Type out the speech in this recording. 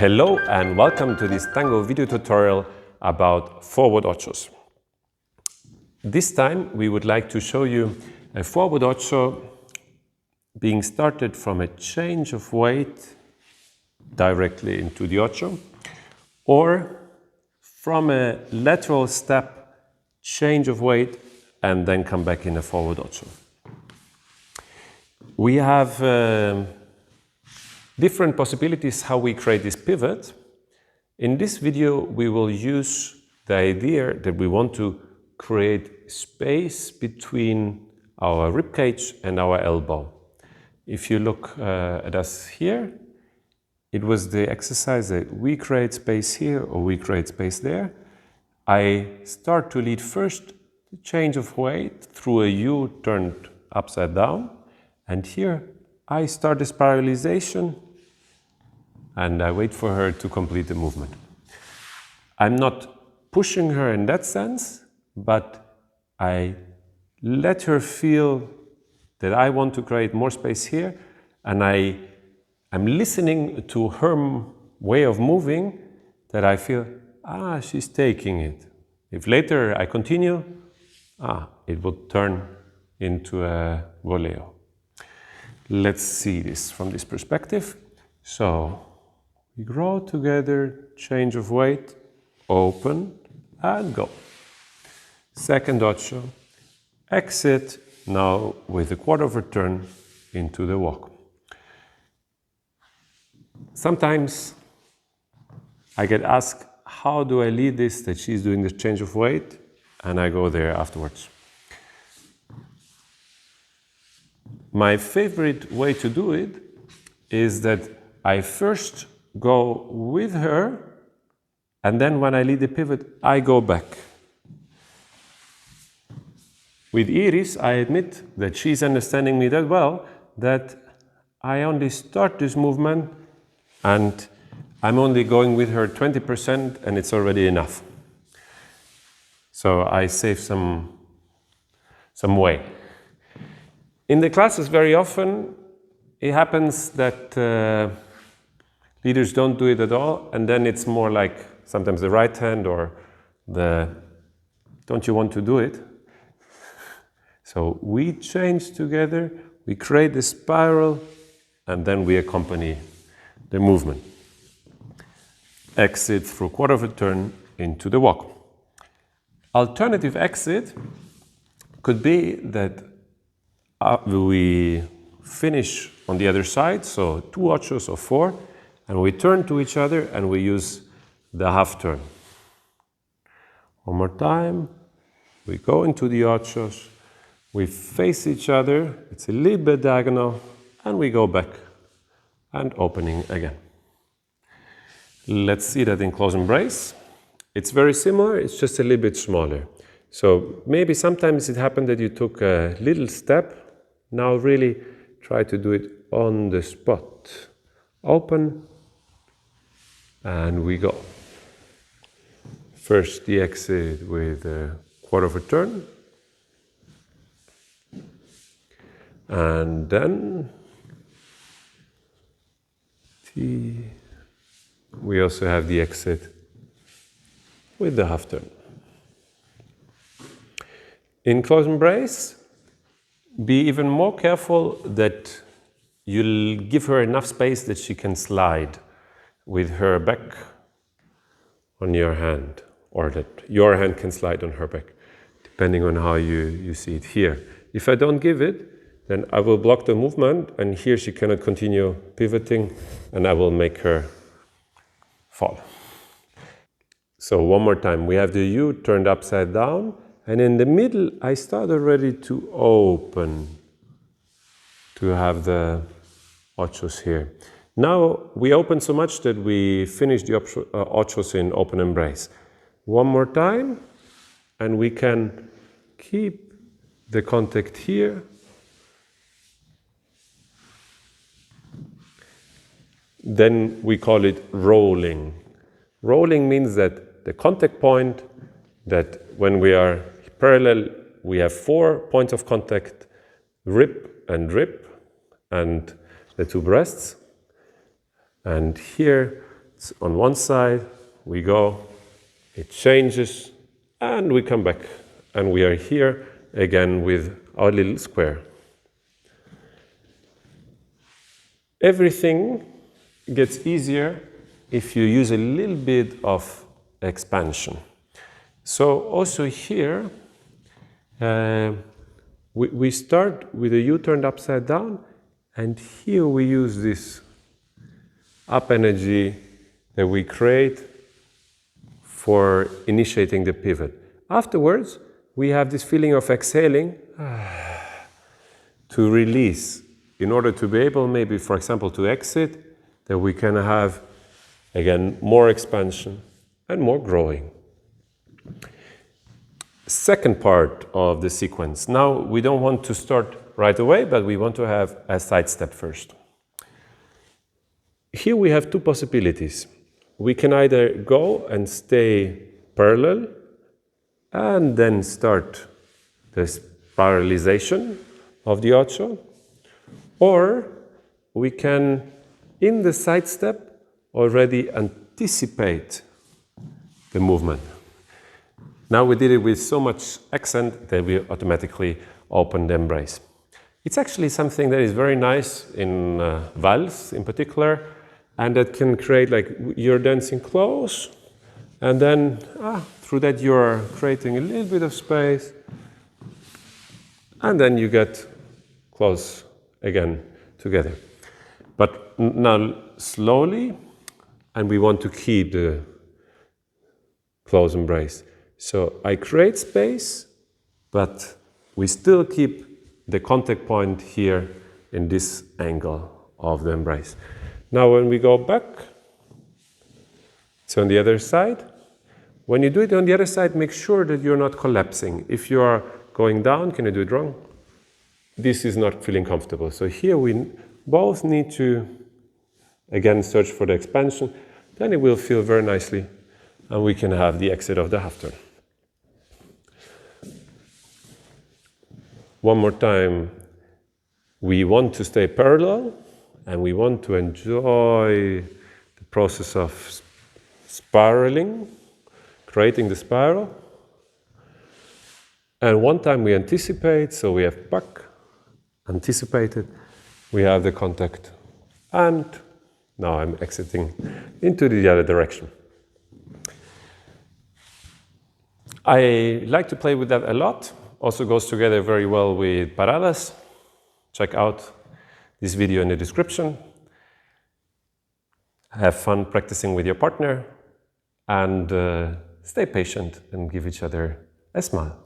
Hello and welcome to this Tango video tutorial about forward ochos. This time we would like to show you a forward ocho being started from a change of weight directly into the ocho, or from a lateral step, change of weight, and then come back in a forward ocho. We have different possibilities how we create this pivot. In this video, we will use the idea that we want to create space between our ribcage and our elbow. If you look at us here, it was the exercise that we create space here or we create space there. I start to lead first the change of weight through a U turned upside down, and here I start the spiralization and I wait for her to complete the movement. I'm not pushing her in that sense, but I let her feel that I want to create more space here, and I'm listening to her way of moving, that I feel, she's taking it. If later I continue, it will turn into a voleo. Let's see this from this perspective. So, we grow together, change of weight, open, and go. Second ocho, exit, now with a quarter of a turn into the walk. Sometimes I get asked, how do I lead this, that she's doing the change of weight, and I go there afterwards. My favorite way to do it is that I first go with her, and then when I lead the pivot, I go back. With Iris, I admit that she's understanding me that well, that I only start this movement and I'm only going with her 20% and it's already enough. So I save some way. In the classes, very often, it happens that leaders don't do it at all, and then it's more like sometimes the right hand or the don't you want to do it? So we change together, we create the spiral, and then we accompany the movement. Exit through quarter of a turn into the walk. Alternative exit could be that we finish on the other side, so 2 ochos or 4, and we turn to each other and we use the half turn. One more time. We go into the ochos, we face each other, it's a little bit diagonal, and we go back and opening again. Let's see that in close embrace. It's very similar, it's just a little bit smaller. So maybe sometimes it happened that you took a little step. Now really try to do it on the spot. Open, and we go. First the exit with a quarter of a turn, and then we also have the exit with the half turn. In close embrace, be even more careful that you'll give her enough space that she can slide with her back on your hand, or that your hand can slide on her back, depending on how you see it here. If I don't give it, then I will block the movement, and here she cannot continue pivoting, and I will make her fall. So one more time, we have the U turned upside down, and in the middle I start already to open, to have the ochos here. Now we open so much that we finish the ochos in open embrace. One more time, and we can keep the contact here. Then we call it rolling. Rolling means that the contact point, that when we are parallel, we have 4 points of contact, rib, and the 2 breasts. And here It's on one side, we go, it changes, and we come back. And we are here again with our little square. Everything gets easier if you use a little bit of expansion. So also here, we start with a U turned upside down, and here we use this up energy that we create for initiating the pivot. Afterwards, we have this feeling of exhaling to release, in order to be able, maybe, for example, to exit, that we can have, again, more expansion and more growing. Second part of the sequence. Now, we don't want to start right away, but we want to have a side step first. Here we have two possibilities. We can either go and stay parallel and then start the spiralization of the ocho, or we can, in the side step, already anticipate the movement. Now we did it with so much accent that we automatically open the embrace. It's actually something that is very nice in valse in particular, and that can create, like, you're dancing close, and then through that you're creating a little bit of space, and then you get close again together. But now slowly, and we want to keep the close embrace. So I create space, but we still keep the contact point here in this angle of the embrace. Now when we go back, it's on the other side. When you do it on the other side, make sure that you're not collapsing. If you are going down, can you do it wrong? This is not feeling comfortable. So here we both need to, again, search for the expansion. Then it will feel very nicely, and we can have the exit of the half turn. One more time, we want to stay parallel, and we want to enjoy the process of spiraling, creating the spiral. And one time we anticipate, so we have back, anticipated, we have the contact, and now I'm exiting into the other direction. I like to play with that a lot. Also goes together very well with paradas. Check out this video in the description. Have fun practicing with your partner, and stay patient and give each other a smile.